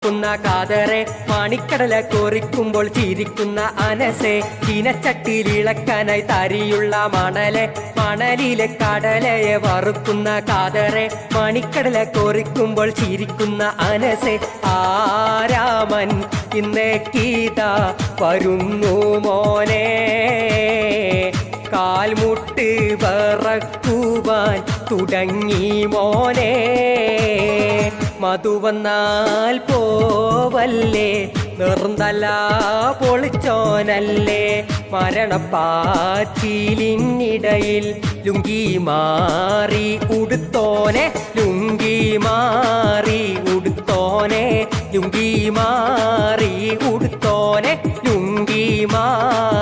വറുക്കുന്ന കാതറെ, മണിക്കടല കോറിക്കുമ്പോൾ ചിരിക്കുന്ന അനസെ, ചീനച്ചട്ടിയിലിളക്കാനായി തരിയുള്ള മണലെ, മണലിലെ കടലയെ വറുക്കുന്ന കാതറെ, മണിക്കടല കോറിക്കുമ്പോൾ ചിരിക്കുന്ന അനസെ. ആരാമൻ ഇന്നേക്കീതാ വരുന്നു മോനെ, കാൽമുട്ട് വറക്കുവാൻ തുടങ്ങി മോനെ. മധുവന്നാൽ പോവല്ലേ, നിർന്തല പൊളിച്ചോനല്ലേ, മരണപ്പാച്ചിലിനിടയിൽ ലുങ്കി മാറി ഉടുത്തോനെ, ലുങ്കി മാറി ഉടുത്തോനെ, ലുങ്കി മാറി ഉടുത്തോനെ, ലുങ്കി മാറി